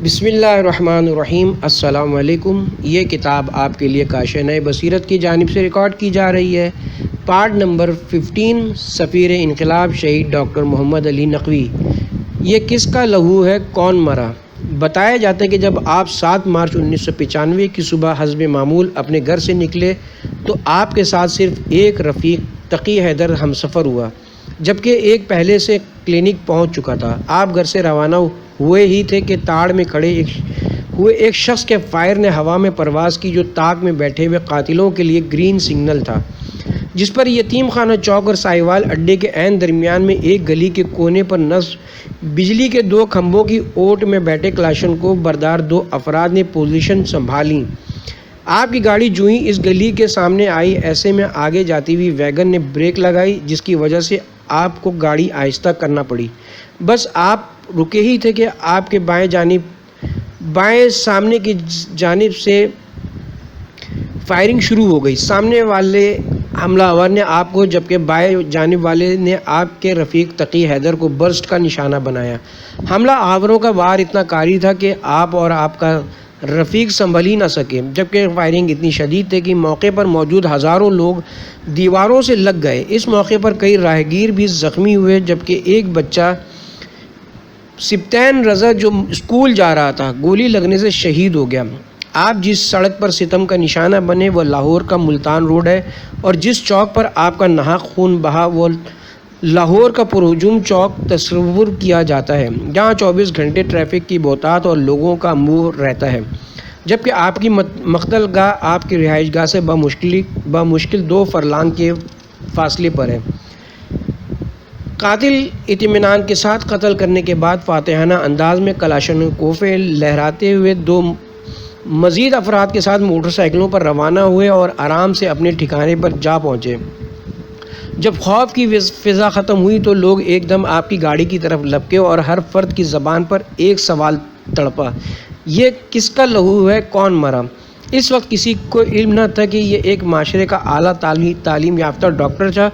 بسم اللہ الرحمن الرحیم۔ السلام علیکم۔ یہ کتاب آپ کے لیے کاشف نئے بصیرت کی جانب سے ریکارڈ کی جا رہی ہے۔ پارٹ نمبر 15، سفیر انقلاب شہید ڈاکٹر محمد علی نقوی۔ یہ کس کا لہو ہے، کون مرا؟ بتایا جاتا ہے کہ جب آپ 7 مارچ 1995 کی صبح حسب معمول اپنے گھر سے نکلے تو آپ کے ساتھ صرف ایک رفیق تقی حیدر ہمسفر ہوا، جبکہ ایک پہلے سے کلینک پہنچ چکا تھا۔ آپ گھر سے روانہ ہوئے ہی تھے کہ تاڑ میں کھڑے ایک شخص کے فائر نے ہوا میں پرواز کی، جو طاق میں بیٹھے ہوئے قاتلوں کے لیے گرین سگنل تھا، جس پر یتیم خانہ چوک اور سائیوال اڈے کے عین درمیان میں ایک گلی کے کونے پر نصب بجلی کے 2 کھمبوں کی اوٹ میں بیٹھے کلاشن کو بردار 2 افراد نے پوزیشن سنبھالی۔ آپ کی گاڑی جو ہی اس گلی کے سامنے آئی، ایسے میں آگے جاتی ہوئی ویگن نے بریک لگائی، جس کی وجہ سے آپ کو گاڑی آہستہ کرنا پڑی۔ بس آپ رکے ہی تھے کہ آپ کے بائیں سامنے کی جانب سے فائرنگ شروع ہو گئی۔ سامنے والے حملہ آور نے آپ کو، جبکہ بائیں جانب والے نے آپ کے رفیق تقی حیدر کو برسٹ کا نشانہ بنایا۔ حملہ آوروں کا وار اتنا کاری تھا کہ آپ اور آپ کا رفیق سنبھل ہی نہ سکے، جبکہ فائرنگ اتنی شدید تھی کہ موقع پر موجود ہزاروں لوگ دیواروں سے لگ گئے۔ اس موقع پر کئی راہگیر بھی زخمی ہوئے، جبکہ ایک بچہ سبطین رضا جو اسکول جا رہا تھا، گولی لگنے سے شہید ہو گیا۔ آپ جس سڑک پر ستم کا نشانہ بنے وہ لاہور کا ملتان روڈ ہے، اور جس چوک پر آپ کا ناحق خون بہا وہ لاہور کا پرہجوم چوک تصور کیا جاتا ہے، جہاں 24 گھنٹے ٹریفک کی بہتات اور لوگوں کا امور رہتا ہے، جبکہ آپ کی مقتل گاہ آپ کی رہائش گاہ سے بمشکل 2 فرلانگ کے فاصلے پر ہے۔ قاتل اطمینان کے ساتھ قتل کرنے کے بعد فاتحانہ انداز میں کلاشنکوفیں لہراتے ہوئے 2 مزید افراد کے ساتھ موٹر سائیکلوں پر روانہ ہوئے اور آرام سے اپنے ٹھکانے پر جا پہنچے۔ جب خوف کی فضا ختم ہوئی تو لوگ ایک دم آپ کی گاڑی کی طرف لپکے اور ہر فرد کی زبان پر ایک سوال تڑپا، یہ کس کا لہو ہے، کون مرا؟ اس وقت کسی کو علم نہ تھا کہ یہ ایک معاشرے کا اعلیٰ تعلیم یافتہ ڈاکٹر تھا،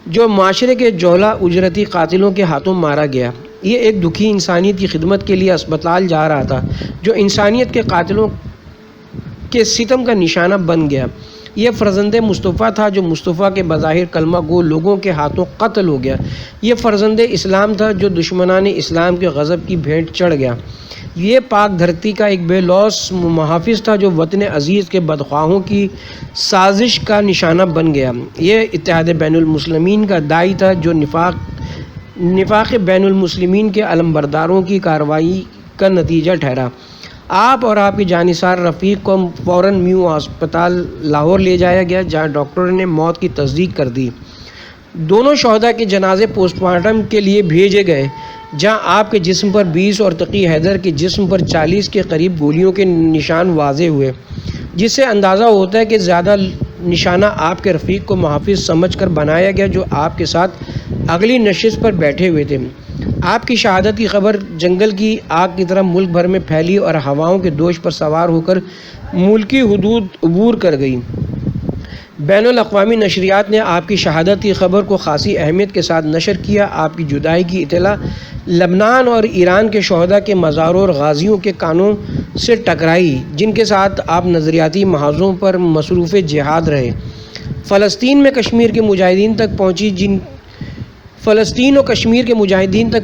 جو معاشرے کے جوہلا اجرتی قاتلوں کے ہاتھوں مارا گیا۔ یہ ایک دکھی انسانیت کی خدمت کے لیے اسپتال جا رہا تھا، جو انسانیت کے قاتلوں کے ستم کا نشانہ بن گیا۔ یہ فرزند مصطفیٰ تھا، جو مصطفیٰ کے بظاہر کلمہ گو لوگوں کے ہاتھوں قتل ہو گیا۔ یہ فرزند اسلام تھا، جو دشمنان اسلام کے غضب کی بھینٹ چڑھ گیا۔ یہ پاک دھرتی کا ایک بے لوث محافظ تھا، جو وطن عزیز کے بدخواہوں کی سازش کا نشانہ بن گیا۔ یہ اتحاد بین المسلمین کا داعی تھا، جو نفاق بین المسلمین کے علمبرداروں کی کارروائی کا نتیجہ ٹھہرا۔ آپ اور آپ کی جانثار رفیق کو فوراً میو ہسپتال لاہور لے جایا گیا، جہاں ڈاکٹروں نے موت کی تصدیق کر دی۔ دونوں شہداء کے جنازے پوسٹ مارٹم کے لیے بھیجے گئے، جہاں آپ کے جسم پر 20 اور تقی حیدر کے جسم پر 40 کے قریب گولیوں کے نشان واضح ہوئے، جس سے اندازہ ہوتا ہے کہ زیادہ نشانہ آپ کے رفیق کو محافظ سمجھ کر بنایا گیا، جو آپ کے ساتھ اگلی نشست پر بیٹھے ہوئے تھے۔ آپ کی شہادت کی خبر جنگل کی آگ کی طرح ملک بھر میں پھیلی اور ہواؤں کے دوش پر سوار ہو کر ملکی حدود عبور کر گئی۔ بین الاقوامی نشریات نے آپ کی شہادت کی خبر کو خاصی اہمیت کے ساتھ نشر کیا۔ آپ کی جدائی کی اطلاع لبنان اور ایران کے شہداء کے مزاروں اور غازیوں کے کانوں سے ٹکرائی، جن کے ساتھ آپ نظریاتی محاذوں پر مصروف جہاد رہے۔ فلسطین و کشمیر کے مجاہدین تک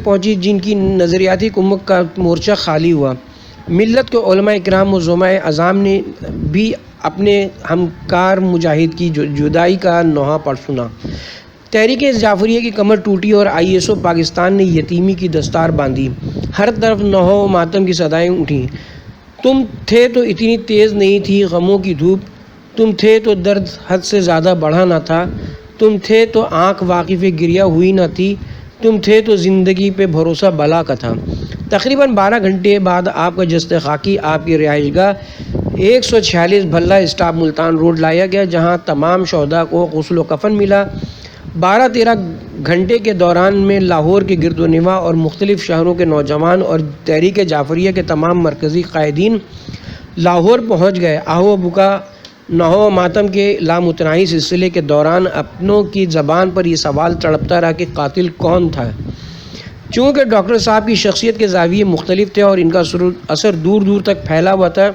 پہنچی، جن کی نظریاتی کمک کا مورچہ خالی ہوا۔ ملت کے علماء اکرام و زعماء اعظام نے بھی اپنے ہمکار مجاہد کی جدائی کا نوحہ پڑھ سنا۔ تحریک جعفریہ کی کمر ٹوٹی اور ISO پاکستان نے یتیمی کی دستار باندھی۔ ہر طرف نوحہ و ماتم کی صدائیں اٹھیں۔ تم تھے تو اتنی تیز نہیں تھی غموں کی دھوپ، تم تھے تو درد حد سے زیادہ بڑھا نہ تھا، تم تھے تو آنکھ واقف گریہ ہوئی نہ تھی، تم تھے تو زندگی پہ بھروسہ بلا کا تھا۔ تقریباً 12 گھنٹے بعد آپ کا جسد خاکی آپ کی رہائش گاہ 146 بھلا اسٹاپ ملتان روڈ لایا گیا، جہاں تمام شہداء کو غسل و کفن ملا۔ 12-13 گھنٹے کے دوران میں لاہور کے گرد و نواح اور مختلف شہروں کے نوجوان اور تحریک جعفریہ کے تمام مرکزی قائدین لاہور پہنچ گئے۔ آہ و بکا، نوحہ و ماتم کے لامتناہی سلسلے کے دوران اپنوں کی زبان پر یہ سوال تڑپتا رہا کہ قاتل کون تھا۔ چونکہ ڈاکٹر صاحب کی شخصیت کے زاویے مختلف تھے اور ان کا اثر دور دور تک پھیلا ہوا تھا،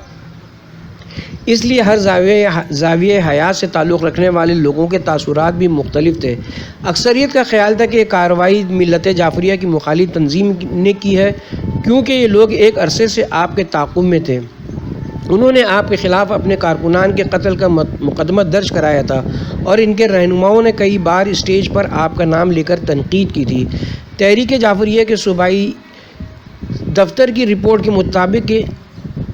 اس لیے ہر زاویہ حیات سے تعلق رکھنے والے لوگوں کے تاثرات بھی مختلف تھے۔ اکثریت کا خیال تھا کہ یہ کارروائی ملت جعفریہ کی مخالف تنظیم نے کی ہے، کیونکہ یہ لوگ ایک عرصے سے آپ کے تعاقب میں تھے۔ انہوں نے آپ کے خلاف اپنے کارکنان کے قتل کا مقدمہ درج کرایا تھا اور ان کے رہنماؤں نے کئی بار اسٹیج پر آپ کا نام لے کر تنقید کی تھی۔ تحریک جعفریہ کے صوبائی دفتر کی رپورٹ کے مطابق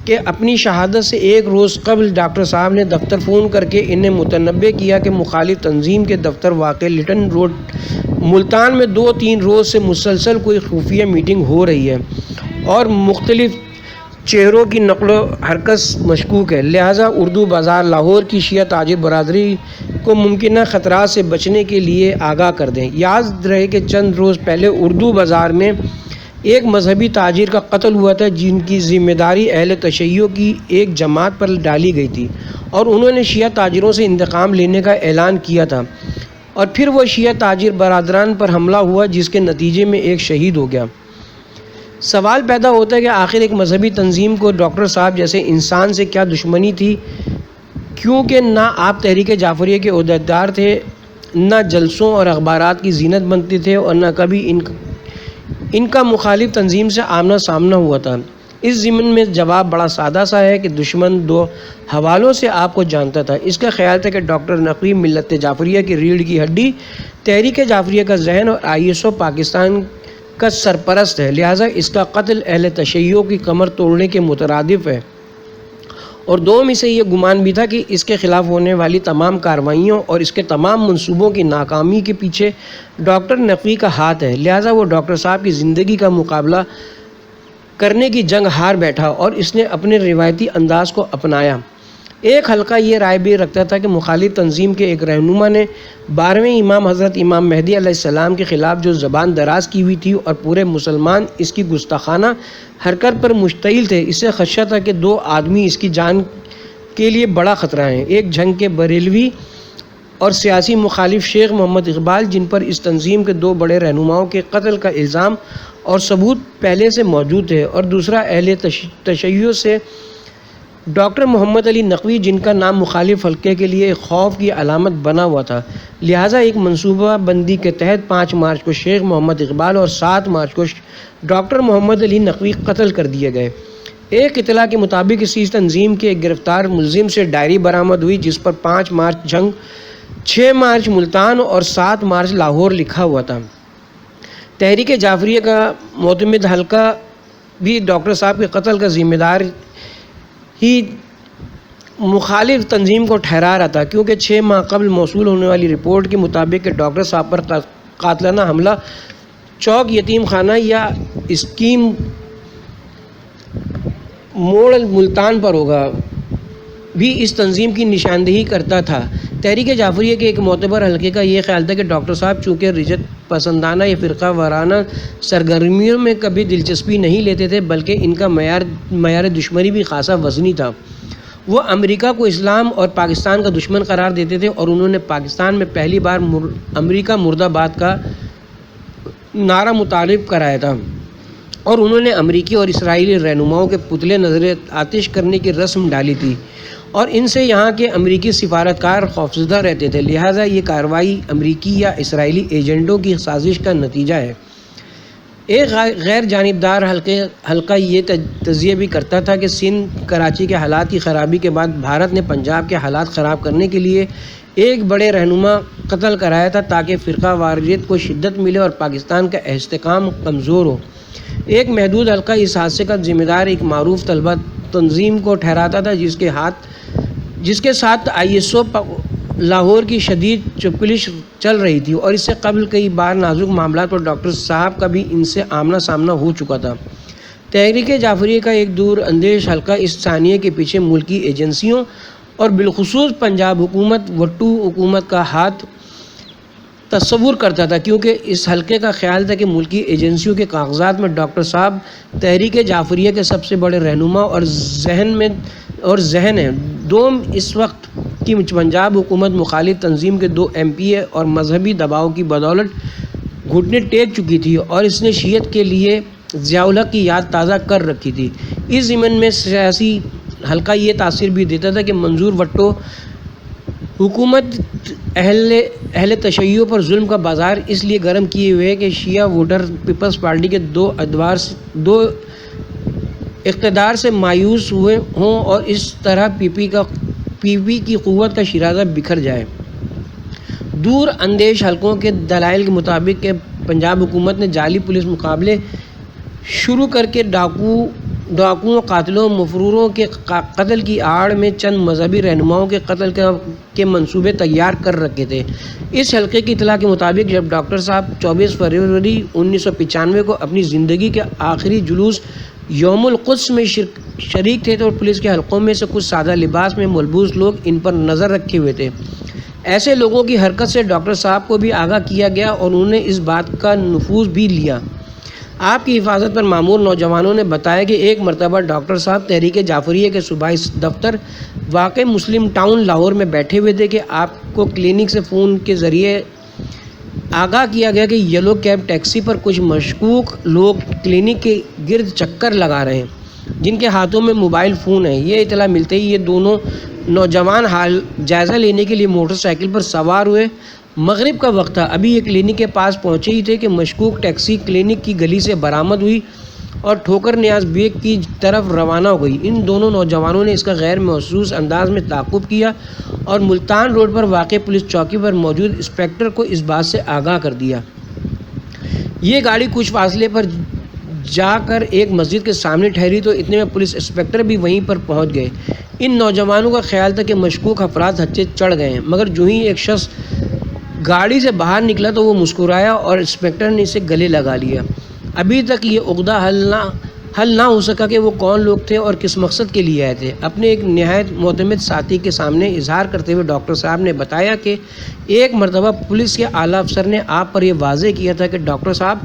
کہ اپنی شہادت سے ایک روز قبل ڈاکٹر صاحب نے دفتر فون کر کے انہیں متنبہ کیا کہ مخالف تنظیم کے دفتر واقع لٹن روڈ ملتان میں 2-3 روز سے مسلسل کوئی خفیہ میٹنگ ہو رہی ہے اور مختلف چہروں کی نقل و حرکت مشکوک ہے، لہٰذا اردو بازار لاہور کی شیعہ تاجر برادری کو ممکنہ خطرات سے بچنے کے لیے آگاہ کر دیں۔ یاد رہے کہ چند روز پہلے اردو بازار میں ایک مذہبی تاجر کا قتل ہوا تھا، جن کی ذمہ داری اہل تشیع کی ایک جماعت پر ڈالی گئی تھی اور انہوں نے شیعہ تاجروں سے انتقام لینے کا اعلان کیا تھا، اور پھر وہ شیعہ تاجر برادران پر حملہ ہوا جس کے نتیجے میں ایک شہید ہو گیا۔ سوال پیدا ہوتا ہے کہ آخر ایک مذہبی تنظیم کو ڈاکٹر صاحب جیسے انسان سے کیا دشمنی تھی، کیونکہ نہ آپ تحریک جعفریہ کے عہدیدار تھے، نہ جلسوں اور اخبارات کی زینت بنتے تھے، اور نہ کبھی ان کا مخالف تنظیم سے آمنا سامنا ہوا تھا۔ اس ضمن میں جواب بڑا سادہ سا ہے کہ دشمن 2 حوالوں سے آپ کو جانتا تھا۔ اس کا خیال تھا کہ ڈاکٹر نقوی ملت جعفریہ کی ریڑھ کی ہڈی، تحریک جعفریہ کا ذہن اور ISO پاکستان کا سرپرست ہے، لہٰذا اس کا قتل اہل تشیع کی کمر توڑنے کے مترادف ہے، اور دوم اسے یہ گمان بھی تھا کہ اس کے خلاف ہونے والی تمام کارروائیوں اور اس کے تمام منصوبوں کی ناکامی کے پیچھے ڈاکٹر نقوی کا ہاتھ ہے، لہٰذا وہ ڈاکٹر صاحب کی زندگی کا مقابلہ کرنے کی جنگ ہار بیٹھا اور اس نے اپنے روایتی انداز کو اپنایا۔ ایک حلقہ یہ رائے بھی رکھتا تھا کہ مخالف تنظیم کے ایک رہنما نے 12ویں امام حضرت امام مہدی علیہ السلام کے خلاف جو زبان دراز کی ہوئی تھی اور پورے مسلمان اس کی گستاخانہ حرکت پر مشتعل تھے، اس سے خدشہ تھا کہ 2 آدمی اس کی جان کے لیے بڑا خطرہ ہیں، ایک جنگ کے بریلوی اور سیاسی مخالف شیخ محمد اقبال، جن پر اس تنظیم کے 2 بڑے رہنماؤں کے قتل کا الزام اور ثبوت پہلے سے موجود ہے، اور دوسرا اہل تشیع سے ڈاکٹر محمد علی نقوی، جن کا نام مخالف حلقے کے لیے ایک خوف کی علامت بنا ہوا تھا۔ لہٰذا ایک منصوبہ بندی کے تحت 5 مارچ کو شیخ محمد اقبال اور 7 مارچ کو ڈاکٹر محمد علی نقوی قتل کر دیے گئے۔ ایک اطلاع کے مطابق اسی تنظیم کے ایک گرفتار ملزم سے ڈائری برآمد ہوئی جس پر 5 مارچ جنگ، 6 مارچ ملتان اور 7 مارچ لاہور لکھا ہوا تھا۔ تحریک جعفریہ کا معتمد حلقہ بھی ڈاکٹر صاحب کے قتل کا ذمہ دار ہی مخالف تنظیم کو ٹھہرا رہا تھا، کیونکہ 6 ماہ قبل موصول ہونے والی رپورٹ کے مطابق کہ ڈاکٹر صاحب پر قاتلانہ حملہ چوک یتیم خانہ یا اسکیم موڑ ملتان پر ہوگا بھی اس تنظیم کی نشاندہی کرتا تھا۔ تحریک جعفریہ کے ایک معتبر حلقے کا یہ خیال تھا کہ ڈاکٹر صاحب چونکہ رجت پسندانہ یا فرقہ وارانہ سرگرمیوں میں کبھی دلچسپی نہیں لیتے تھے، بلکہ ان کا معیار دشمنی بھی خاصا وزنی تھا۔ وہ امریکہ کو اسلام اور پاکستان کا دشمن قرار دیتے تھے، اور انہوں نے پاکستان میں پہلی بار امریکہ مرد آباد کا نعرہ متعارف کرایا تھا، اور انہوں نے امریکی اور اسرائیلی رہنماؤں کے پتلے نظر آتش کرنے کی رسم ڈالی تھی، اور ان سے یہاں کے امریکی سفارتکار خوفزدہ رہتے تھے، لہٰذا یہ کارروائی امریکی یا اسرائیلی ایجنٹوں کی سازش کا نتیجہ ہے۔ ایک غیر جانبدار حلقہ یہ تجزیہ بھی کرتا تھا کہ سندھ کراچی کے حالات کی خرابی کے بعد بھارت نے پنجاب کے حالات خراب کرنے کے لیے ایک بڑے رہنما قتل کرایا تھا تاکہ فرقہ واریت کو شدت ملے اور پاکستان کا استحکام کمزور ہو۔ ایک محدود حلقہ اس حادثے کا ذمہ دار ایک معروف طلبہ تنظیم کو ٹھہراتا تھا جس کے ساتھ ISO لاہور کی شدید چپکلش چل رہی تھی، اور اس سے قبل کئی بار نازک معاملات پر ڈاکٹر صاحب کا بھی ان سے آمنا سامنا ہو چکا تھا۔ تحریک جعفریہ کا ایک دور اندیش حلقہ اس ثانیے کے پیچھے ملکی ایجنسیوں اور بالخصوص پنجاب حکومت وٹو حکومت کا ہاتھ تصور کرتا تھا، کیونکہ اس حلقے کا خیال تھا کہ ملکی ایجنسیوں کے کاغذات میں ڈاکٹر صاحب تحریک جعفریہ کے سب سے بڑے رہنما اور ذہن ہیں۔ دوم اس وقت کی پنجاب حکومت مخالف تنظیم کے 2 MPA اور مذہبی دباؤ کی بدولت گھٹنے ٹیک چکی تھی اور اس نے شیعت کے لیے ضیاء الحق کی یاد تازہ کر رکھی تھی۔ اس ضمن میں سیاسی حلقہ یہ تاثر بھی دیتا تھا کہ منظور بھٹو حکومت اہل تشیع پر ظلم کا بازار اس لیے گرم کیے ہوئے کہ شیعہ ووٹر پیپلز پارٹی کے دو اقتدار سے مایوس ہوئے ہوں اور اس طرح پی پی کی قوت کا شیرازہ بکھر جائے۔ دور اندیش حلقوں کے دلائل کے مطابق کہ پنجاب حکومت نے جعلی پولیس مقابلے شروع کر کے ڈاکوؤں، قاتلوں، مفروروں کے قتل کی آڑ میں چند مذہبی رہنماؤں کے قتل کے منصوبے تیار کر رکھے تھے۔ اس حلقے کی اطلاع کے مطابق جب ڈاکٹر صاحب 24 فروری 1995 کو اپنی زندگی کے آخری جلوس یوم القدس میں شریک تھے تو پولیس کے حلقوں میں سے کچھ سادہ لباس میں ملبوس لوگ ان پر نظر رکھے ہوئے تھے۔ ایسے لوگوں کی حرکت سے ڈاکٹر صاحب کو بھی آگاہ کیا گیا اور انہوں نے اس بات کا نفوذ بھی لیا۔ آپ کی حفاظت پر مامور نوجوانوں نے بتایا کہ ایک مرتبہ ڈاکٹر صاحب تحریک جعفریہ کے صوبائی دفتر واقع مسلم ٹاؤن لاہور میں بیٹھے ہوئے تھے کہ آپ کو کلینک سے فون کے ذریعے آگاہ کیا گیا کہ یلو کیب ٹیکسی پر کچھ مشکوک لوگ کلینک کے گرد چکر لگا رہے ہیں جن کے ہاتھوں میں موبائل فون ہیں۔ یہ اطلاع ملتے ہی یہ دونوں نوجوان حال جائزہ لینے کے لیے موٹر سائیکل پر سوار ہوئے۔ مغرب کا وقت تھا، ابھی یہ کلینک کے پاس پہنچے ہی تھے کہ مشکوک ٹیکسی کلینک کی گلی سے برآمد ہوئی اور ٹھوکر نیاز بیگ کی طرف روانہ ہو گئی۔ ان دونوں نوجوانوں نے اس کا غیر محسوس انداز میں تعاقب کیا اور ملتان روڈ پر واقع پولیس چوکی پر موجود انسپکٹر کو اس بات سے آگاہ کر دیا۔ یہ گاڑی کچھ فاصلے پر جا کر ایک مسجد کے سامنے ٹھہری تو اتنے میں پولیس انسپکٹر بھی وہیں پر پہنچ گئے۔ ان نوجوانوں کا خیال تھا کہ مشکوک افراد ہچے چڑھ گئے ہیں، مگر جو ہی ایک شخص گاڑی سے باہر نکلا تو وہ مسکرایا اور انسپکٹر نے اسے گلے لگا لیا۔ ابھی تک یہ عقدہ حل نہ ہو سکا کہ وہ کون لوگ تھے اور کس مقصد کے لیے آئے تھے۔ اپنے ایک نہایت معتمد ساتھی کے سامنے اظہار کرتے ہوئے ڈاکٹر صاحب نے بتایا کہ ایک مرتبہ پولیس کے اعلیٰ افسر نے آپ پر یہ واضح کیا تھا کہ ڈاکٹر صاحب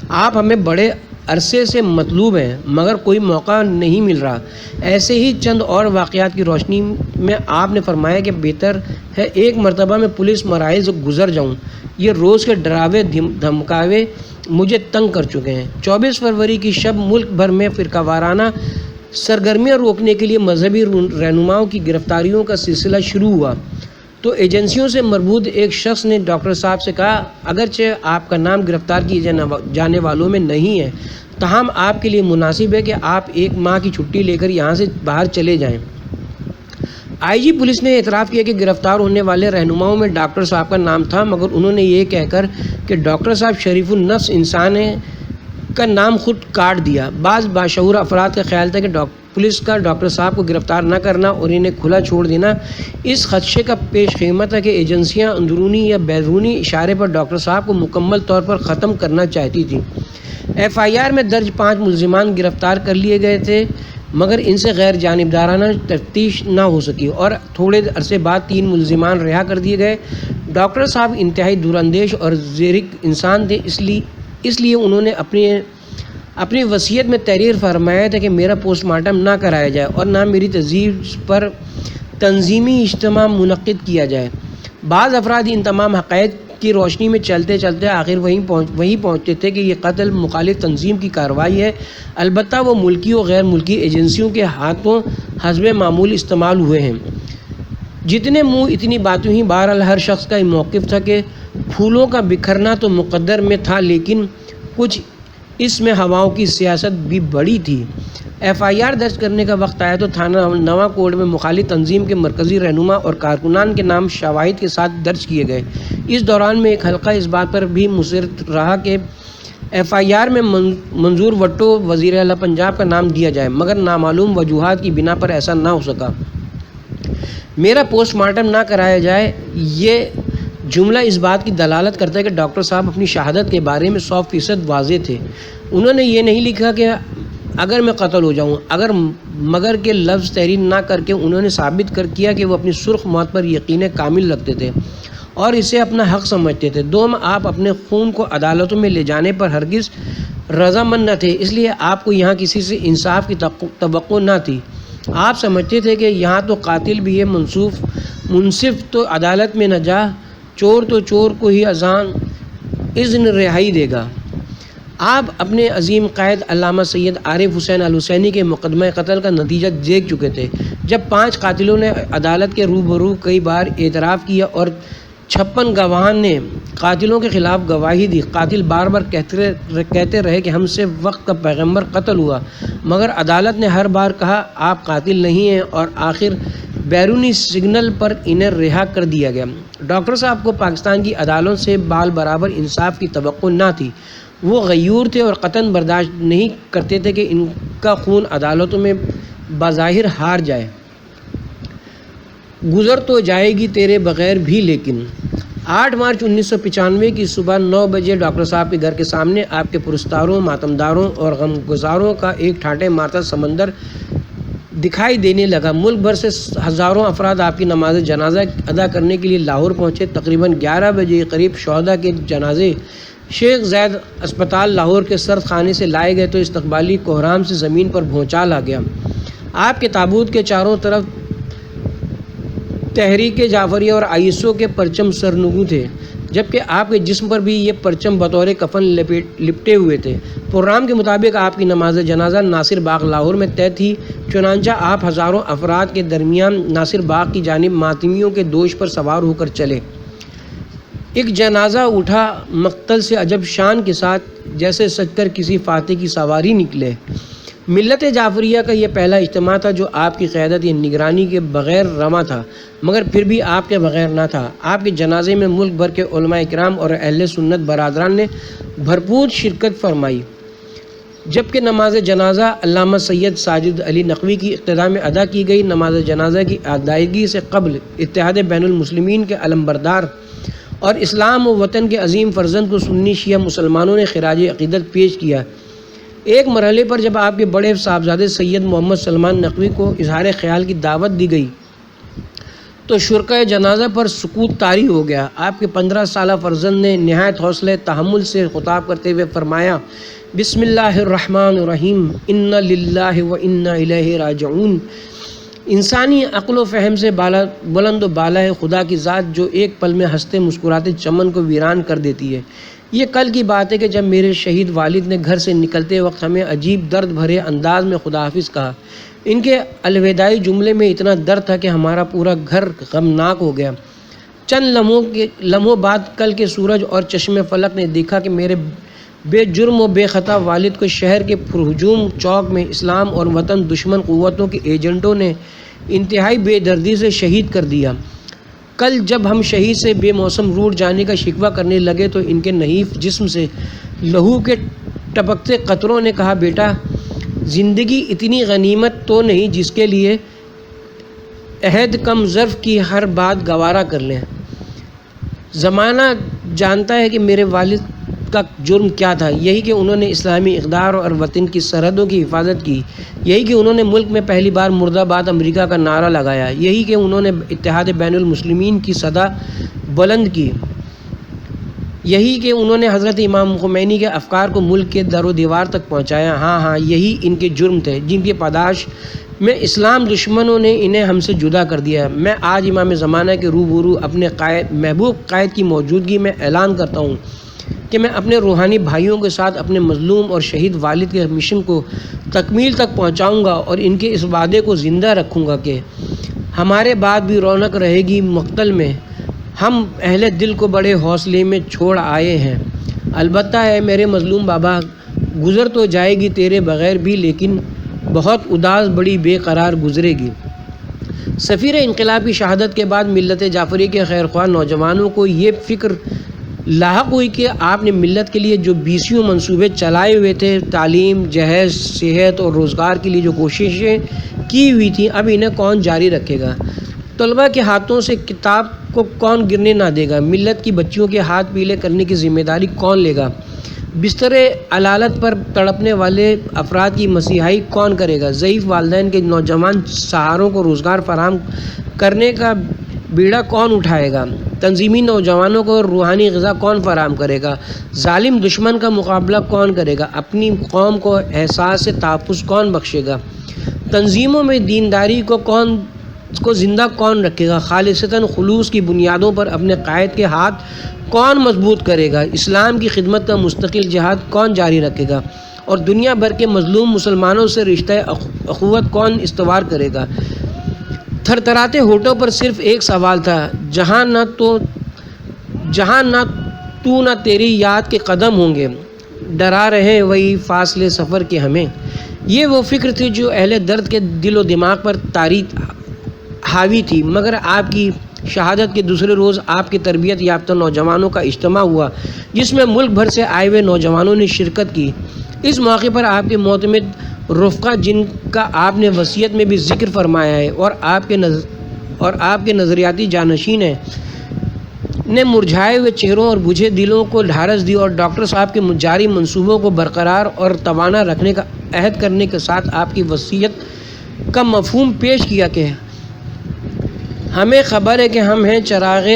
آپ ہمیں بڑے عرصے سے مطلوب ہیں مگر کوئی موقع نہیں مل رہا۔ ایسے ہی چند اور واقعات کی روشنی میں آپ نے فرمایا کہ بہتر ہے ایک مرتبہ میں پولیس مراحل سے گزر جاؤں، یہ روز کے ڈراوے دھمکاوے مجھے تنگ کر چکے ہیں۔ 24 فروری کی شب ملک بھر میں فرقہ وارانہ سرگرمیاں روکنے کے لیے مذہبی رہنماؤں کی گرفتاریوں کا سلسلہ شروع ہوا تو ایجنسیوں سے مربوط ایک شخص نے ڈاکٹر صاحب سے کہا اگرچہ آپ کا نام گرفتار کیے جانے والوں میں نہیں ہے تاہم آپ کے لیے مناسب ہے کہ آپ 1 ماہ کی چھٹی لے کر یہاں سے باہر چلے جائیں۔ آئی جی پولیس نے اعتراف کیا کہ گرفتار ہونے والے رہنماؤں میں ڈاکٹر صاحب کا نام تھا مگر انہوں نے یہ کہہ کر کہ ڈاکٹر صاحب شریف النفس انسان ہیں کا نام خود کاٹ دیا۔ بعض باشعور افراد کا خیال تھا کہ پولیس کا ڈاکٹر صاحب کو گرفتار نہ کرنا اور انہیں کھلا چھوڑ دینا اس خدشے کا پیش خیمہ تھا کہ ایجنسیاں اندرونی یا بیرونی اشارے پر ڈاکٹر صاحب کو مکمل طور پر ختم کرنا چاہتی تھیں۔ ایف آئی آر میں درج 5 ملزمان گرفتار کر لیے گئے تھے مگر ان سے غیر جانبدارانہ تفتیش نہ ہو سکی اور تھوڑے عرصے بعد 3 ملزمان رہا کر دیے گئے۔ ڈاکٹر صاحب انتہائی دوراندیش اور زیرک انسان تھے، اس لیے انہوں نے اپنی وصیت میں تحریر فرمایا تھا کہ میرا پوسٹ مارٹم نہ کرایا جائے اور نہ میری تجویز پر تنظیمی اجتماع منعقد کیا جائے۔ بعض افراد ان تمام حقائق کی روشنی میں چلتے چلتے آخر وہیں پہنچتے تھے کہ یہ قتل مخالف تنظیم کی کارروائی ہے، البتہ وہ ملکی و غیر ملکی ایجنسیوں کے ہاتھوں حسب معمول استعمال ہوئے ہیں۔ جتنے منہ اتنی باتیں ہی، بہرحال ہر شخص کا یہ موقف تھا کہ پھولوں کا بکھرنا تو مقدر میں تھا لیکن کچھ اس میں ہواؤں کی سیاست بھی بڑی تھی۔ ایف آئی آر درج کرنے کا وقت آیا تو تھانہ نواں کوٹ میں مخالف تنظیم کے مرکزی رہنما اور کارکنان کے نام شواہد کے ساتھ درج کیے گئے۔ اس دوران میں ایک حلقہ اس بات پر بھی مصر رہا کہ ایف آئی آر میں منظور بھٹو وزیر اعلیٰ پنجاب کا نام دیا جائے مگر نامعلوم وجوہات کی بنا پر ایسا نہ ہو سکا۔ میرا پوسٹ مارٹم نہ کرایا جائے، یہ جملہ اس بات کی دلالت کرتا ہے کہ ڈاکٹر صاحب اپنی شہادت کے بارے میں 100% واضح تھے۔ انہوں نے یہ نہیں لکھا کہ اگر میں قتل ہو جاؤں، مگر کے لفظ تحریر نہ کر کے انہوں نے ثابت کر کیا کہ وہ اپنی سرخ موت پر یقین کامل رکھتے تھے اور اسے اپنا حق سمجھتے تھے۔ دوم، آپ اپنے خون کو عدالتوں میں لے جانے پر ہرگز رضامند نہ تھے، اس لیے آپ کو یہاں کسی سے انصاف کی توقع نہ تھی۔ آپ سمجھتے تھے کہ یہاں تو قاتل بھی ہے، منصف تو عدالت میں نہ جا، چور تو چور کو ہی اذان اذن رہائی دے گا۔ آپ اپنے عظیم قائد علامہ سید عارف حسین الحسینی کے مقدمہ قتل کا نتیجہ دیکھ چکے تھے، جب 5 قاتلوں نے عدالت کے روبرو کئی بار اعتراف کیا اور 56 گواہان نے قاتلوں کے خلاف گواہی دی۔ قاتل بار بار کہتے رہے کہ ہم سے وقت کا پیغمبر قتل ہوا، مگر عدالت نے ہر بار کہا آپ قاتل نہیں ہیں، اور آخر بیرونی سگنل پر انہیں رہا کر دیا گیا۔ ڈاکٹر صاحب کو پاکستان کی عدالتوں سے بال برابر انصاف کی توقع نہ تھی۔ وہ غیور تھے اور قطعاً برداشت نہیں کرتے تھے کہ ان کا خون عدالتوں میں بظاہر ہار جائے۔ گزر تو جائے گی تیرے بغیر بھی لیکن 8 مارچ 1995 کی صبح 9 بجے ڈاکٹر صاحب کے گھر کے سامنے آپ کے پرستاروں، ماتمداروں اور غمگساروں کا ایک ٹھاٹھے مارتا سمندر دکھائی دینے لگا۔ ملک بھر سے ہزاروں افراد آپ کی نماز جنازہ ادا کرنے کے لیے لاہور پہنچے۔ تقریباً 11 بجے قریب شہداء کے جنازے شیخ زاید اسپتال لاہور کے سرد خانے سے لائے گئے تو استقبالی کوہرام سے زمین پر بھونچال آ گیا۔ آپ کے تابوت کے چاروں طرف تحریک جعفریہ اور ISO کے پرچم سرنگوں تھے، جبکہ آپ کے جسم پر بھی یہ پرچم بطور کفن لپٹے ہوئے تھے۔ پروگرام کے مطابق آپ کی نماز جنازہ ناصر باغ لاہور میں طے تھی، چنانچہ آپ ہزاروں افراد کے درمیان ناصر باغ کی جانب ماتمیوں کے دوش پر سوار ہو کر چلے۔ ایک جنازہ اٹھا مقتل سے عجب شان کے ساتھ، جیسے سج کر کسی فاتح کی سواری نکلے۔ ملت جعفریہ کا یہ پہلا اجتماع تھا جو آپ کی قیادت یا نگرانی کے بغیر رواں تھا، مگر پھر بھی آپ کے بغیر نہ تھا۔ آپ کے جنازے میں ملک بھر کے علماء کرام اور اہل سنت برادران نے بھرپور شرکت فرمائی، جبکہ نماز جنازہ علامہ سید ساجد علی نقوی کی اقتداء میں ادا کی گئی۔ نماز جنازہ کی ادائیگی سے قبل اتحاد بین المسلمین کے علمبردار اور اسلام و وطن کے عظیم فرزند کو سنی شیعہ مسلمانوں نے خراج عقیدت پیش کیا۔ ایک مرحلے پر جب آپ کے بڑے صاحبزادے سید محمد سلمان نقوی کو اظہار خیال کی دعوت دی گئی تو شرکائے جنازہ پر سکوت طاری ہو گیا۔ آپ کے 15 سالہ فرزند نے نہایت حوصلہ تحمل سے خطاب کرتے ہوئے فرمایا، بسم اللہ الرحمن الرحیم، انا للہ و انا الیہ راجعون۔ انسانی عقل و فہم سے بلند و بالا ہے خدا کی ذات جو ایک پل میں ہنستے مسکراتے چمن کو ویران کر دیتی ہے۔ یہ کل کی بات ہے کہ جب میرے شہید والد نے گھر سے نکلتے وقت ہمیں عجیب درد بھرے انداز میں خدا حافظ کہا۔ ان کے الوداعی جملے میں اتنا درد تھا کہ ہمارا پورا گھر غمناک ہو گیا۔ چند لمحوں بعد کل کے سورج اور چشم فلک نے دیکھا کہ میرے بے جرم و بے خطا والد کو شہر کے پرہجوم چوک میں اسلام اور وطن دشمن قوتوں کے ایجنٹوں نے انتہائی بے دردی سے شہید کر دیا۔ کل جب ہم شہید سے بے موسم روٹ جانے کا شکوہ کرنے لگے تو ان کے نحیف جسم سے لہو کے ٹپکتے قطروں نے کہا، بیٹا زندگی اتنی غنیمت تو نہیں جس کے لیے عہد کم ظرف کی ہر بات گوارا کر لیں۔ زمانہ جانتا ہے کہ میرے والد کا جرم کیا تھا، یہی کہ انہوں نے اسلامی اقدار اور وطن کی سرحدوں کی حفاظت کی، یہی کہ انہوں نے ملک میں پہلی بار مرد آباد امریکہ کا نعرہ لگایا، یہی کہ انہوں نے اتحاد بین المسلمین کی صدا بلند کی، یہی کہ انہوں نے حضرت امام خمینی کے افکار کو ملک کے در و دیوار تک پہنچایا۔ ہاں یہی ان کے جرم تھے جن کی پاداش میں اسلام دشمنوں نے انہیں ہم سے جدا کر دیا۔ میں آج امام زمانہ کے روبرو اپنے محبوب قائد کی موجودگی میں اعلان کرتا ہوں کہ میں اپنے روحانی بھائیوں کے ساتھ اپنے مظلوم اور شہید والد کے مشن کو تکمیل تک پہنچاؤں گا اور ان کے اس وعدے کو زندہ رکھوں گا کہ ہمارے بعد بھی رونق رہے گی مقتل میں۔ ہم اہل دل کو بڑے حوصلے میں چھوڑ آئے ہیں، البتہ ہے میرے مظلوم بابا، گزر تو جائے گی تیرے بغیر بھی لیکن بہت اداس بڑی بے قرار گزرے گی۔ سفیر انقلاب کی شہادت کے بعد ملت جعفری کے خیرخواہ نوجوانوں کو یہ فکر لاحق ہوئی کہ آپ نے ملت کے لیے جو 20 منصوبے چلائے ہوئے تھے، تعلیم، جہیز، صحت اور روزگار کے لیے جو کوششیں کی ہوئی تھیں، اب انہیں کون جاری رکھے گا؟ طلباء کے ہاتھوں سے کتاب کو کون گرنے نہ دے گا؟ ملت کی بچیوں کے ہاتھ پیلے کرنے کی ذمہ داری کون لے گا؟ بستر علالت پر تڑپنے والے افراد کی مسیحائی کون کرے گا؟ ضعیف والدین کے نوجوان سہاروں کو روزگار فراہم کرنے کا بیڑا کون اٹھائے گا؟ تنظیمی نوجوانوں کو روحانی غذا کون فراہم کرے گا؟ ظالم دشمن کا مقابلہ کون کرے گا؟ اپنی قوم کو احساس سے تحفظ کون بخشے گا؟ تنظیموں میں دینداری کو کون کو زندہ کون رکھے گا؟ خالصتاً خلوص کی بنیادوں پر اپنے قائد کے ہاتھ کون مضبوط کرے گا؟ اسلام کی خدمت کا مستقل جہاد کون جاری رکھے گا؟ اور دنیا بھر کے مظلوم مسلمانوں سے رشتہ اخوت کون استوار کرے گا؟ تھرتھراتے ہونٹوں پر صرف ایک سوال تھا، جہاں نہ تو نہ تیری یاد کے قدم ہوں گے، ڈرا رہے وہی فاصلے سفر کے ہمیں۔ یہ وہ فکر تھی جو اہل درد کے دل و دماغ پر حاوی تھی، مگر آپ کی شہادت کے دوسرے روز آپ کے تربیت یافتہ نوجوانوں کا اجتماع ہوا، جس میں ملک بھر سے آئے ہوئے نوجوانوں نے شرکت کی۔ اس موقع پر آپ کے معتمد رفقا، جن کا آپ نے وصیت میں بھی ذکر فرمایا ہے اور آپ کے نظریاتی جانشین ہیں، نے مرجھائے ہوئے چہروں اور بجھے دلوں کو ڈھارس دی اور ڈاکٹر صاحب کے جاری منصوبوں کو برقرار اور توانا رکھنے کا عہد کرنے کے ساتھ آپ کی وصیت کا مفہوم پیش کیا کہ ہمیں خبر ہے کہ ہم ہیں چراغ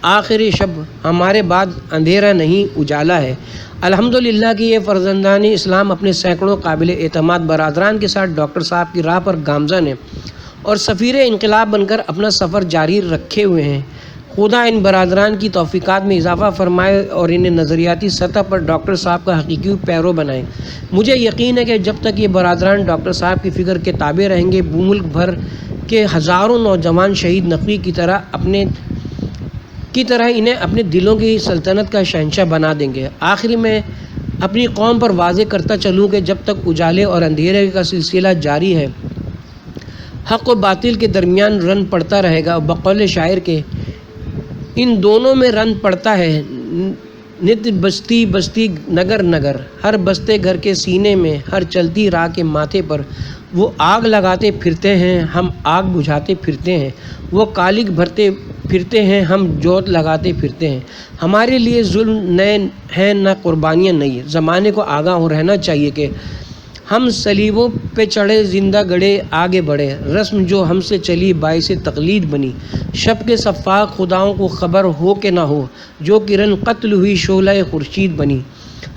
آخری شب، ہمارے بعد اندھیرا نہیں اجالا ہے۔ الحمدللہ کہ یہ فرزندان اسلام اپنے سینکڑوں قابل اعتماد برادران کے ساتھ ڈاکٹر صاحب کی راہ پر گامزن ہیں اور سفیر انقلاب بن کر اپنا سفر جاری رکھے ہوئے ہیں۔ خدا ان برادران کی توفیقات میں اضافہ فرمائے اور انہیں نظریاتی سطح پر ڈاکٹر صاحب کا حقیقی پیرو بنائے۔ مجھے یقین ہے کہجب تک یہ برادران ڈاکٹر صاحب کی فکر کے تابع رہیں گے، ملک بھر کے ہزاروں نوجوان شہید نقوی کی طرح انہیں اپنے دلوں کی سلطنت کا شہنشاہ بنا دیں گے۔ آخری میں اپنی قوم پر واضح کرتا چلوں کہ جب تک اجالے اور اندھیرے کا سلسلہ جاری ہے، حق و باطل کے درمیان رن پڑتا رہے گا۔ بقول شاعر کے ان دونوں میں رن پڑتا ہے، نت بستی بستی نگر نگر، ہر بستے گھر کے سینے میں، ہر چلتی راہ کے ماتھے پر۔ وہ آگ لگاتے پھرتے ہیں، ہم آگ بجھاتے پھرتے ہیں، وہ کالک بھرتے پھرتے ہیں، ہم جوت لگاتے پھرتے ہیں۔ ہمارے لیے ظلم نئے ہیں نہ قربانیاں نئی۔ زمانے کو آگاہ رہنا چاہیے کہ ہم صلیبوں پہ چڑھے، زندہ گڑے آگے بڑھے، رسم جو ہم سے چلی باعث تقلید بنی۔ شب کے صفاق خداؤں کو خبر ہو کہ نہ ہو، جو کرن قتل ہوئی شعلہ خورشید بنی۔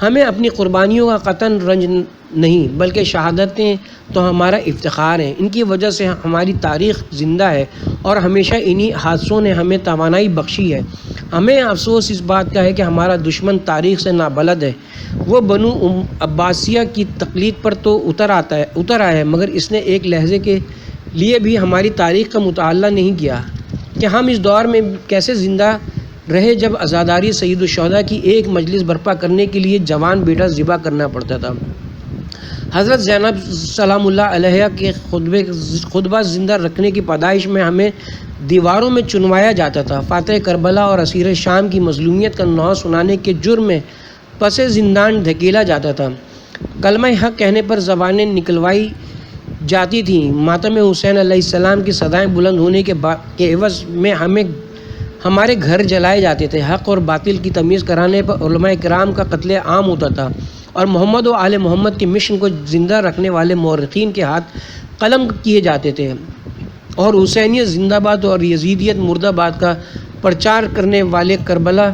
ہمیں اپنی قربانیوں کا قطعاً رنج نہیں، بلکہ شہادتیں تو ہمارا افتخار ہیں۔ ان کی وجہ سے ہماری تاریخ زندہ ہے اور ہمیشہ انہی حادثوں نے ہمیں توانائی بخشی ہے۔ ہمیں افسوس اس بات کا ہے کہ ہمارا دشمن تاریخ سے نابلد ہے۔ وہ بنو عباسیہ کی تقلید پر تو اتر آیا ہے، مگر اس نے ایک لحظے کے لیے بھی ہماری تاریخ کا مطالعہ نہیں کیا کہ ہم اس دور میں کیسے زندہ رہے جب عزاداری سید الشہداء کی ایک مجلس برپا کرنے کے لیے جوان بیٹا ذبح کرنا پڑتا تھا۔ حضرت زینب سلام اللہ علیہ کے خطبہ زندہ رکھنے کی پیدائش میں ہمیں دیواروں میں چنوایا جاتا تھا۔ فاتح کربلا اور اسیر شام کی مظلومیت کا نعت سنانے کے جرم میں پس زندان دھکیلا جاتا تھا۔ کلمہ حق کہنے پر زبانیں نکلوائی جاتی تھیں۔ ماتم حسین علیہ السلام کی صدائیں بلند ہونے کے عوض میں ہمارے گھر جلائے جاتے تھے۔ حق اور باطل کی تمیز کرانے پر علماء کرام کا قتل عام ہوتا تھا اور محمد و آل محمد کے مشن کو زندہ رکھنے والے مورخین کے ہاتھ قلم کیے جاتے تھے اور حسینیت زندہ باد اور یزیدیت مردہ باد کا پرچار کرنے والے کربلا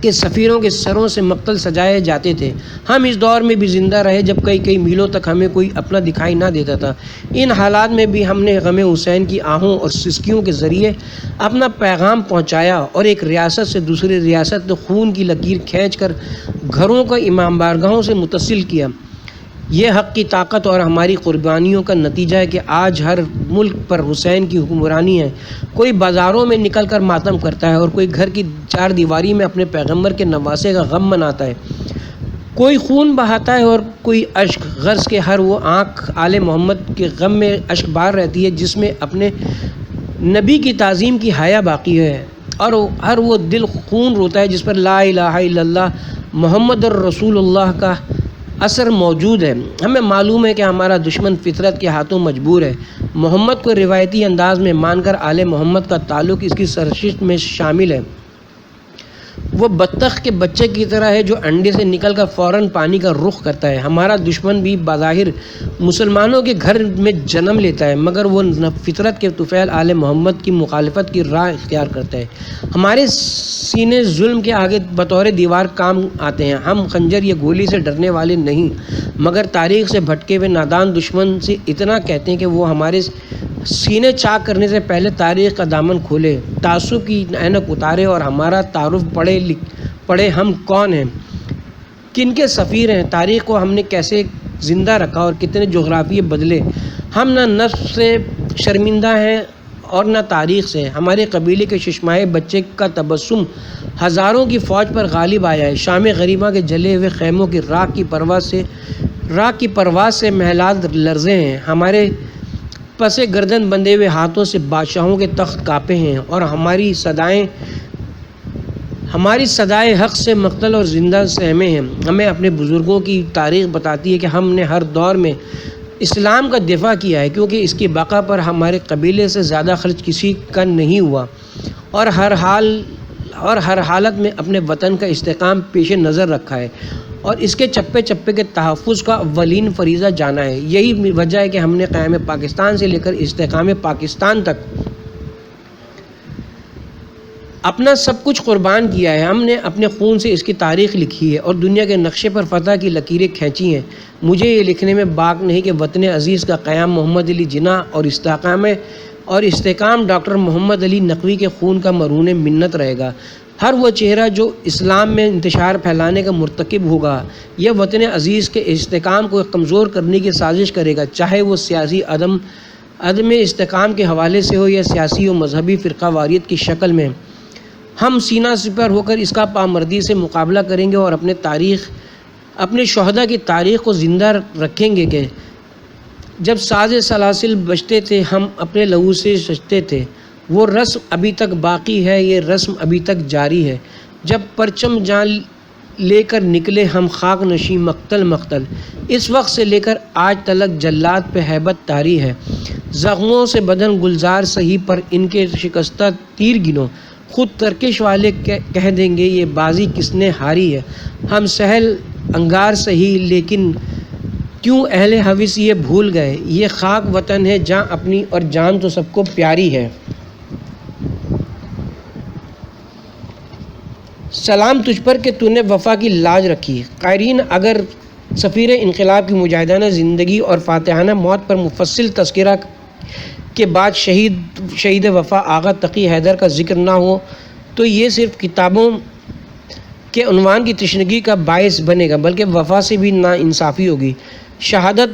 کے سفیروں کے سروں سے مقتل سجائے جاتے تھے۔ ہم اس دور میں بھی زندہ رہے جب کئی میلوں تک ہمیں کوئی اپنا دکھائی نہ دیتا تھا۔ ان حالات میں بھی ہم نے غم حسین کی آہوں اور سسکیوں کے ذریعے اپنا پیغام پہنچایا اور ایک ریاست سے دوسری ریاست میں خون کی لکیر کھینچ کر گھروں کو امام بارگاہوں سے متصل کیا۔ یہ حق کی طاقت اور ہماری قربانیوں کا نتیجہ ہے کہ آج ہر ملک پر حسین کی حکمرانی ہے۔ کوئی بازاروں میں نکل کر ماتم کرتا ہے اور کوئی گھر کی چار دیواری میں اپنے پیغمبر کے نواسے کا غم مناتا ہے۔ کوئی خون بہاتا ہے اور کوئی اشک، غرض کہ ہر وہ آنکھ آل محمد کے غم میں اشک بار رہتی ہے جس میں اپنے نبی کی تعظیم کی حیا باقی ہے، اور ہر وہ دل خون روتا ہے جس پر لا الہ الا اللہ محمد الرسول اللہ کا اثر موجود ہے۔ ہمیں معلوم ہے کہ ہمارا دشمن فطرت کے ہاتھوں مجبور ہے۔ محمد کو روایتی انداز میں مان کر آل محمد کا تعلق اس کی سرشت میں شامل ہے۔ وہ بطخ کے بچے کی طرح ہے جو انڈے سے نکل کر فوراً پانی کا رخ کرتا ہے۔ ہمارا دشمن بھی بظاہر مسلمانوں کے گھر میں جنم لیتا ہے، مگر وہ فطرت کے طفیل آل محمد کی مخالفت کی راہ اختیار کرتا ہے۔ ہمارے سینے ظلم کے آگے بطور دیوار کام آتے ہیں۔ ہم خنجر یا گولی سے ڈرنے والے نہیں، مگر تاریخ سے بھٹکے ہوئے نادان دشمن سے اتنا کہتے ہیں کہ وہ ہمارے سینے چاک کرنے سے پہلے تاریخ کا دامن کھولے، تعصب کی اینک اتارے اور ہمارا تعارف پڑھے ہم کون ہیں، کن کے سفیر ہیں، تاریخ کو ہم نے کیسے زندہ رکھا اور کتنے جغرافیے بدلے۔ ہم نہ نفس سے شرمندہ ہیں اور نہ تاریخ سے۔ ہمارے قبیلے کے ششمائے بچے کا تبسم ہزاروں کی فوج پر غالب آیا ہے۔ شام غریباں کے جلے ہوئے خیموں کی راکھ کی پرواز سے محلات لرزے ہیں۔ ہمارے پس گردن بندھے ہوئے ہاتھوں سے بادشاہوں کے تخت کانپے ہیں اور ہماری صدائے حق سے مقتل اور زندہ سہمے ہیں۔ ہمیں اپنے بزرگوں کی تاریخ بتاتی ہے کہ ہم نے ہر دور میں اسلام کا دفاع کیا ہے، کیونکہ اس کی بقا پر ہمارے قبیلے سے زیادہ خرچ کسی کا نہیں ہوا، اور ہر حالت میں اپنے وطن کا استحکام پیش نظر رکھا ہے اور اس کے چپے چپے کے تحفظ کا اولین فریضہ جانا ہے۔ یہی وجہ ہے کہ ہم نے قیام پاکستان سے لے کر استحکام پاکستان تک اپنا سب کچھ قربان کیا ہے۔ ہم نے اپنے خون سے اس کی تاریخ لکھی ہے اور دنیا کے نقشے پر فتح کی لکیریں کھینچی ہیں۔ مجھے یہ لکھنے میں باک نہیں کہ وطن عزیز کا قیام محمد علی جناح اور استحکام ڈاکٹر محمد علی نقوی کے خون کا مرہون منت رہے گا۔ ہر وہ چہرہ جو اسلام میں انتشار پھیلانے کا مرتکب ہوگا یا وطن عزیز کے استحکام کو کمزور کرنے کی سازش کرے گا، چاہے وہ سیاسی عدم استحکام کے حوالے سے ہو یا سیاسی و مذہبی فرقہ واریت کی شکل میں، ہم سینہ سپر ہو کر اس کا پامردی سے مقابلہ کریں گے اور اپنے شہداء کی تاریخ کو زندہ رکھیں گے کہ جب ساز سلاسل بجتے تھے ہم اپنے لہو سے سجتے تھے۔ وہ رسم ابھی تک باقی ہے، یہ رسم ابھی تک جاری ہے۔ جب پرچم جان لے کر نکلے ہم خاک نشیں مقتل، اس وقت سے لے کر آج تلک جلاد پہ ہیبت طاری ہے۔ زخموں سے بدن گلزار سہی پر ان کے شکستہ تیر گنو، خود ترکش والے کہہ دیں گے یہ بازی کس نے ہاری ہے۔ ہم سہل انگار سہی لیکن کیوں اہل حوث یہ بھول گئے، یہ خاک وطن ہے جاں اپنی اور جان تو سب کو پیاری ہے۔ سلام تجھ پر کہ تو نے وفا کی لاج رکھی۔ قائرین، اگر سفیر انقلاب کی مجاہدانہ زندگی اور فاتحانہ موت پر مفصل تذکرہ کے بعد شہید وفا آغا تقی حیدر کا ذکر نہ ہو تو یہ صرف کتابوں کے عنوان کی تشنگی کا باعث بنے گا، بلکہ وفا سے بھی ناانصافی ہوگی۔ شہادت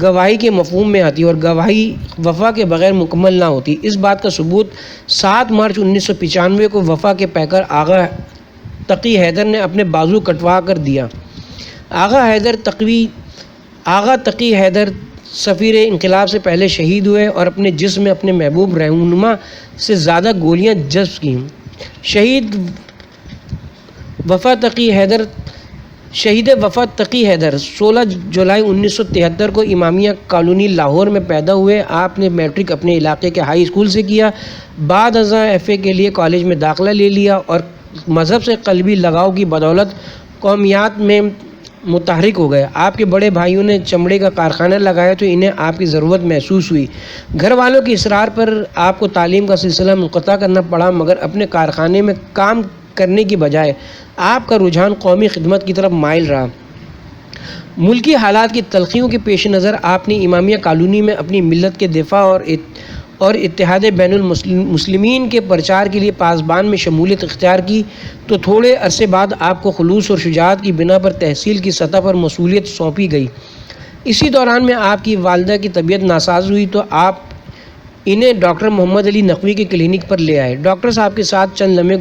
گواہی کے مفہوم میں آتی اور گواہی وفا کے بغیر مکمل نہ ہوتی۔ اس بات کا ثبوت 7 مارچ 1995 کو وفا کے پیکر آغا تقی حیدر نے اپنے بازو کٹوا کر دیا۔ آغا تقی حیدر سفیر انقلاب سے پہلے شہید ہوئے اور اپنے جسم میں اپنے محبوب رہنما سے زیادہ گولیاں جذب کیں۔ شہید وفا تقی حیدر 16 جولائی 1973 کو امامیہ کالونی لاہور میں پیدا ہوئے۔ آپ نے میٹرک اپنے علاقے کے ہائی اسکول سے کیا، بعد ازاں FA کے لیے کالج میں داخلہ لے لیا اور مذہب سے قلبی لگاؤ کی بدولت قومیات میں متحرک ہو گئے۔ آپ کے بڑے بھائیوں نے چمڑے کا کارخانہ لگایا تو انہیں آپ کی ضرورت محسوس ہوئی۔ گھر والوں کی اصرار پر آپ کو تعلیم کا سلسلہ منقطع کرنا پڑا، مگر اپنے کارخانے میں کام کرنے کی بجائے آپ کا رجحان قومی خدمت کی طرف مائل رہا۔ ملکی حالات کی تلخیوں کے پیش نظر آپ نے امامیہ کالونی میں اپنی ملت کے دفاع اور اتحاد بین المسلمین کے پرچار کے لیے پاسبان میں شمولیت اختیار کی تو تھوڑے عرصے بعد آپ کو خلوص اور شجاعت کی بنا پر تحصیل کی سطح پر مسئولیت سونپی گئی۔ اسی دوران میں آپ کی والدہ کی طبیعت ناساز ہوئی تو آپ انہیں ڈاکٹر محمد علی نقوی کے کلینک پر لے آئے۔ ڈاکٹر صاحب کے ساتھ چند لمحے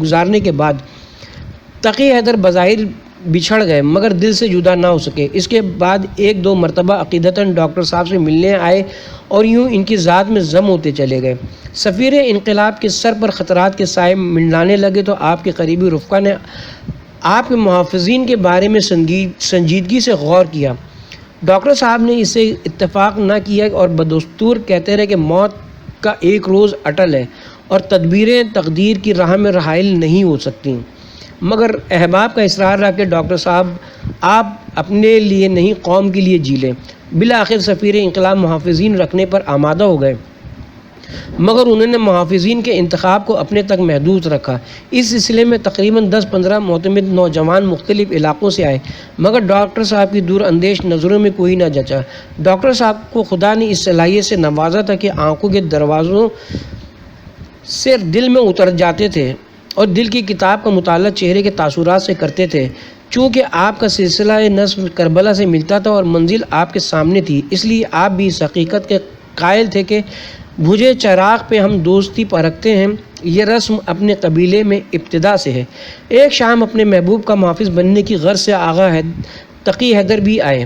گزارنے کے بعد تقی حیدر بظاہر بچھڑ گئے مگر دل سے جدا نہ ہو سکے۔ اس کے بعد 1-2 مرتبہ عقیدتاً ڈاکٹر صاحب سے ملنے آئے اور یوں ان کی ذات میں ضم ہوتے چلے گئے۔ سفیر انقلاب کے سر پر خطرات کے سائے منڈلانے لگے تو آپ کے قریبی رفقا نے آپ کے محافظین کے بارے میں سنجیدگی سے غور کیا۔ ڈاکٹر صاحب نے اسے اتفاق نہ کیا اور بدستور کہتے رہے کہ موت کا ایک روز اٹل ہے اور تدبیریں تقدیر کی راہ میں رحائل نہیں ہو سکتی، مگر احباب کا اصرار رہا کہ ڈاکٹر صاحب آپ اپنے لیے نہیں قوم کے لیے جی لیں۔ بالآخر سفیر انقلاب محافظین رکھنے پر آمادہ ہو گئے۔ مگر انہوں نے محافظین کے انتخاب کو اپنے تک محدود رکھا۔ اس سلسلے میں تقریباً 10-15 معتمد نوجوان مختلف علاقوں سے آئے، مگر ڈاکٹر صاحب کی دور اندیش نظروں میں کوئی نہ جچا۔ ڈاکٹر صاحب کو خدا نے اس صلاحیت سے نوازا تھا کہ آنکھوں کے دروازوں سے دل میں اتر جاتے تھے اور دل کی کتاب کا مطالعہ چہرے کے تاثرات سے کرتے تھے۔ چونکہ آپ کا سلسلہ نسب کربلا سے ملتا تھا اور منزل آپ کے سامنے تھی، اس لیے آپ بھی اس حقیقت کے قائل تھے کہ بجھے چراغ پہ ہم دوستی پرکھتے ہیں۔ یہ رسم اپنے قبیلے میں ابتدا سے ہے۔ ایک شام اپنے محبوب کا محافظ بننے کی غرض سے آغا تقی حیدر بھی آئے۔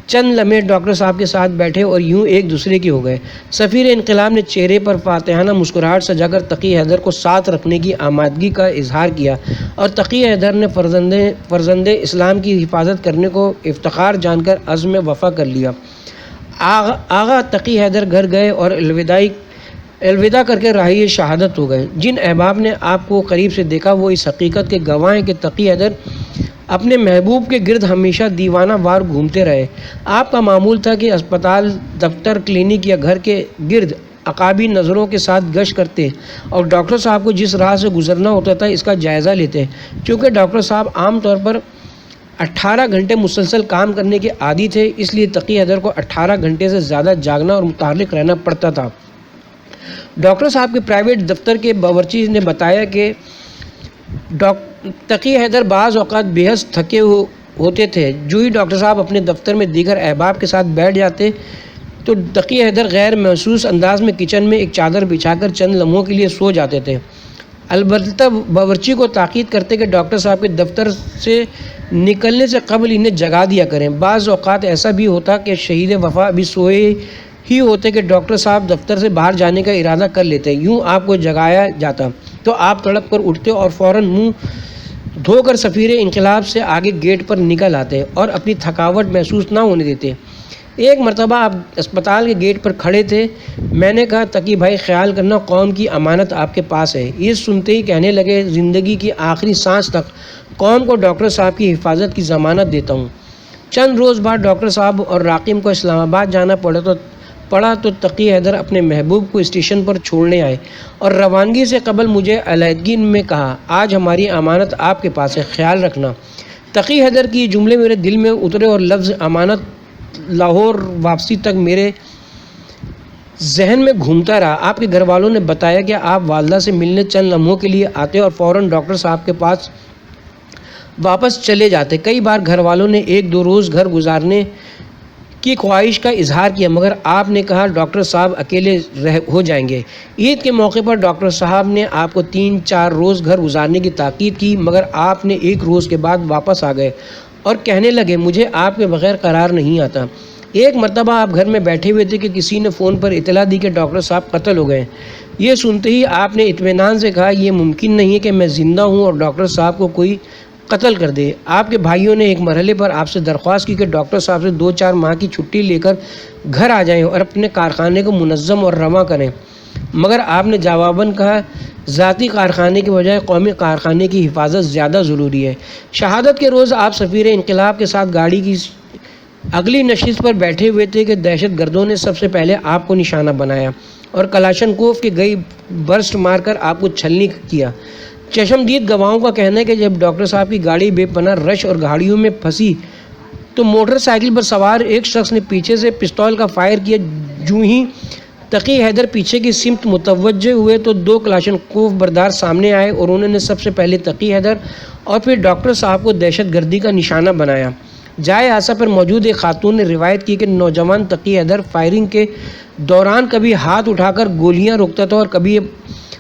چند لمحے ڈاکٹر صاحب کے ساتھ بیٹھے اور یوں ایک دوسرے کے ہو گئے۔ سفیر انقلاب نے چہرے پر فاتحانہ مسکراہٹ سجا کر تقی حیدر کو ساتھ رکھنے کی آمادگی کا اظہار کیا اور تقی حیدر نے فرزند اسلام کی حفاظت کرنے کو افتخار جان کر عزم وفا کر لیا۔ آغا تقی حیدر گھر گئے اور الوداع کر کے راہی شہادت ہو گئے۔ جن احباب نے آپ کو قریب سے دیکھا وہ اس حقیقت کے گواہ ہیں کہ تقی حیدر اپنے محبوب کے گرد ہمیشہ دیوانہ وار گھومتے رہے۔ آپ کا معمول تھا کہ اسپتال، دفتر، کلینک یا گھر کے گرد عقابی نظروں کے ساتھ گشت کرتے اور ڈاکٹر صاحب کو جس راہ سے گزرنا ہوتا تھا اس کا جائزہ لیتے۔ چونکہ ڈاکٹر صاحب عام طور پر 18 گھنٹے مسلسل کام کرنے کے عادی تھے، اس لیے تقی حیدر کو 18 گھنٹے سے زیادہ جاگنا اور متحرک رہنا پڑتا تھا۔ ڈاکٹر صاحب کے پرائیویٹ دفتر کے باورچی نے بتایا کہ تقی حیدر بعض اوقات بے حد تھکے ہوتے تھے۔ جو ہی ڈاکٹر صاحب اپنے دفتر میں دیگر احباب کے ساتھ بیٹھ جاتے تو تقی حیدر غیر محسوس انداز میں کچن میں ایک چادر بچھا کر چند لمحوں کے لیے سو جاتے تھے، البتہ باورچی کو تاکید کرتے کہ ڈاکٹر صاحب کے دفتر سے نکلنے سے قبل انہیں جگا دیا کریں۔ بعض اوقات ایسا بھی ہوتا کہ شہید وفا ابھی سوئے ہی ہوتے کہ ڈاکٹر صاحب دفتر سے باہر جانے کا ارادہ کر لیتے۔ یوں آپ کو جگایا جاتا تو آپ تڑپ کر اٹھتے اور فوراً منہ دھو کر سفیر انقلاب سے آگے گیٹ پر نکل آتے اور اپنی تھکاوٹ محسوس نہ ہونے دیتے۔ ایک مرتبہ آپ اسپتال کے گیٹ پر کھڑے تھے، میں نے کہا تقی بھائی خیال کرنا، قوم کی امانت آپ کے پاس ہے۔ یہ سنتے ہی کہنے لگے زندگی کی آخری سانس تک قوم کو ڈاکٹر صاحب کی حفاظت کی ضمانت دیتا ہوں۔ چند روز بعد ڈاکٹر صاحب اور راقم کو اسلام آباد جانا پڑا تو تقی حیدر اپنے محبوب کو اسٹیشن پر چھوڑنے آئے اور روانگی سے قبل مجھے علیحدگی میں کہا، آج ہماری امانت آپ کے پاس ہے، خیال رکھنا۔ تقی حیدر کی یہ جملے میرے دل میں اترے اور لفظ امانت لاہور واپسی تک میرے ذہن میں گھومتا رہا۔ آپ کے گھر والوں نے بتایا کہ آپ والدہ سے ملنے چند لمحوں کے لیے آتے اور فوراً ڈاکٹر صاحب کے پاس واپس چلے جاتے۔ کئی بار گھر والوں نے 1-2 روز گھر گزارنے کی خواہش کا اظہار کیا، مگر آپ نے کہا ڈاکٹر صاحب اکیلے ہو جائیں گے۔ عید کے موقع پر ڈاکٹر صاحب نے آپ کو 3-4 روز گھر گزارنے کی تاکید کی، مگر آپ نے 1 روز کے بعد واپس آ گئے اور کہنے لگے مجھے آپ کے بغیر قرار نہیں آتا۔ ایک مرتبہ آپ گھر میں بیٹھے ہوئے تھے کہ کسی نے فون پر اطلاع دی کہ ڈاکٹر صاحب قتل ہو گئے۔ یہ سنتے ہی آپ نے اطمینان سے کہا یہ ممکن نہیں ہے کہ میں زندہ ہوں اور ڈاکٹر صاحب کو کوئی قتل کر دے۔ آپ کے بھائیوں نے ایک مرحلے پر آپ سے درخواست کی کہ ڈاکٹر صاحب سے 2-4 ماہ کی چھٹی لے کر گھر آ جائیں اور اپنے کارخانے کو منظم اور رواں کریں، مگر آپ نے جواباً کہا ذاتی کارخانے کے بجائے قومی کارخانے کی حفاظت زیادہ ضروری ہے۔ شہادت کے روز آپ سفیر انقلاب کے ساتھ گاڑی کی اگلی نشست پر بیٹھے ہوئے تھے کہ دہشت گردوں نے سب سے پہلے آپ کو نشانہ بنایا اور کلاشنکوف کے گئی برسٹ مار کر آپ کو چھلنی کیا۔ چشمدید گواہوں کا کہنا ہے کہ جب ڈاکٹر صاحب کی گاڑی بے پناہ رش اور گاڑیوں میں پھنسی تو موٹر سائیکل پر سوار ایک شخص نے پیچھے سے پستول کا فائر کیا۔ جو ہی تقی حیدر پیچھے کی سمت متوجہ ہوئے تو 2 کلاشنکوف بردار سامنے آئے اور انہوں نے سب سے پہلے تقی حیدر اور پھر ڈاکٹر صاحب کو دہشت گردی کا نشانہ بنایا۔ جائے حادثہ پر موجود ایک خاتون نے روایت کی کہ نوجوان تقی حیدر فائرنگ کے دوران کبھی ہاتھ اٹھا کر گولیاں روکتا تھا اور کبھی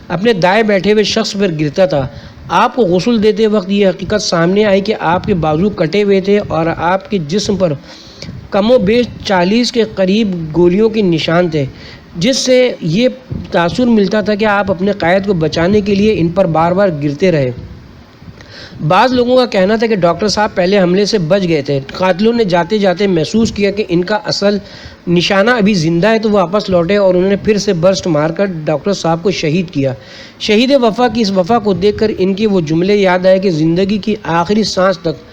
اپنے دائیں بیٹھے ہوئے شخص پر گرتا تھا۔ آپ کو غسل دیتے وقت یہ حقیقت سامنے آئی کہ آپ کے بازو کٹے ہوئے تھے اور آپ کے جسم پر کم و بیش 40 کے قریب گولیوں کے نشان تھے، جس سے یہ تاثر ملتا تھا کہ آپ اپنے قائد کو بچانے کے لیے ان پر بار بار گرتے رہے۔ بعض لوگوں کا کہنا تھا کہ ڈاکٹر صاحب پہلے حملے سے بچ گئے تھے۔ قاتلوں نے جاتے جاتے محسوس کیا کہ ان کا اصل نشانہ ابھی زندہ ہے تو وہ واپس لوٹے اور انہوں نے پھر سے برسٹ مار کر ڈاکٹر صاحب کو شہید کیا۔ شہید وفا کی اس وفا کو دیکھ کر ان کے وہ جملے یاد آئے کہ زندگی کی آخری سانس تک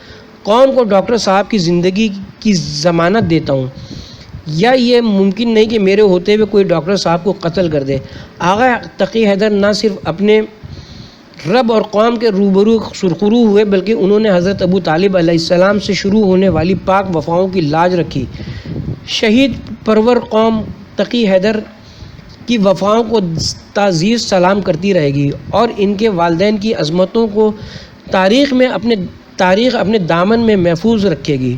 قوم کو ڈاکٹر صاحب کی زندگی کی ضمانت دیتا ہوں۔ یا یہ ممکن نہیں کہ میرے ہوتے ہوئے کوئی ڈاکٹر صاحب کو قتل کر دے۔ آغا تقی حیدر نہ صرف اپنے رب اور قوم کے روبرو سرخرو ہوئے بلکہ انہوں نے حضرت ابو طالب علیہ السلام سے شروع ہونے والی پاک وفاؤں کی لاج رکھی۔ شہید پرور قوم تقی حیدر کی وفاؤں کو تعزیز سلام کرتی رہے گی اور ان کے والدین کی عظمتوں کو تاریخ اپنے دامن میں محفوظ رکھے گی،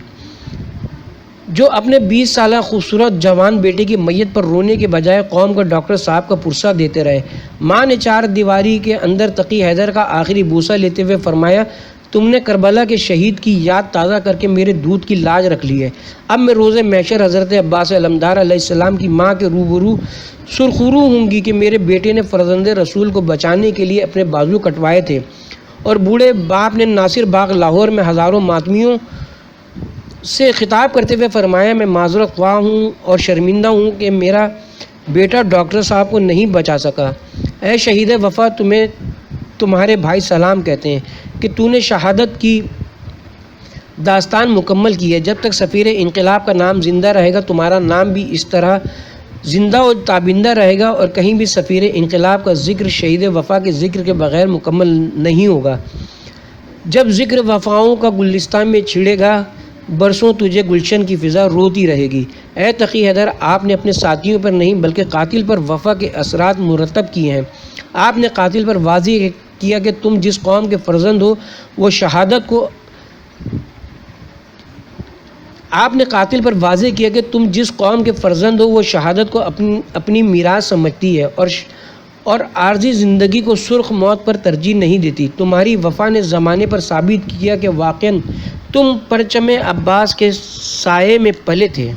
جو اپنے 20 سالہ خوبصورت جوان بیٹے کی میت پر رونے کے بجائے قوم کو ڈاکٹر صاحب کا پرسہ دیتے رہے۔ ماں نے 4 دیواری کے اندر تقی حیدر کا آخری بوسہ لیتے ہوئے فرمایا، تم نے کربلا کے شہید کی یاد تازہ کر کے میرے دودھ کی لاج رکھ لی ہے۔ اب میں روز محشر حضرت عباس علمدار علیہ السلام کی ماں کے روبرو سرخرو ہوں گی کہ میرے بیٹے نے فرزند رسول کو بچانے کے لیے اپنے بازو کٹوائے تھے، اور بوڑھے باپ نے ناصر باغ لاہور میں ہزاروں ماتمیوں سے خطاب کرتے ہوئے فرمایا، میں معذرت خواہ ہوں اور شرمندہ ہوں کہ میرا بیٹا ڈاکٹر صاحب کو نہیں بچا سکا۔ اے شہید وفا، تمہیں تمہارے بھائی سلام کہتے ہیں کہ تو نے شہادت کی داستان مکمل کی ہے۔ جب تک سفیر انقلاب کا نام زندہ رہے گا تمہارا نام بھی اس طرح زندہ و تابندہ رہے گا، اور کہیں بھی سفیر انقلاب کا ذکر شہید وفا کے ذکر کے بغیر مکمل نہیں ہوگا۔ جب ذکر وفاؤں کا گلستان میں چھڑے گا برسوں تجھے گلشن کی فضا روتی رہے گی۔ اے تقی حیدر، آپ نے اپنے ساتھیوں پر نہیں بلکہ قاتل پر وفا کے اثرات مرتب کیے ہیں۔ آپ نے قاتل پر واضح کیا کہ تم جس قوم کے فرزند ہو وہ شہادت کو اپنی میراث سمجھتی ہے اور عارضی زندگی کو سرخ موت پر ترجیح نہیں دیتی۔ تمہاری وفا نے زمانے پر ثابت کیا کہ واقعاً تم پرچم عباس کے سائے میں پلے تھے۔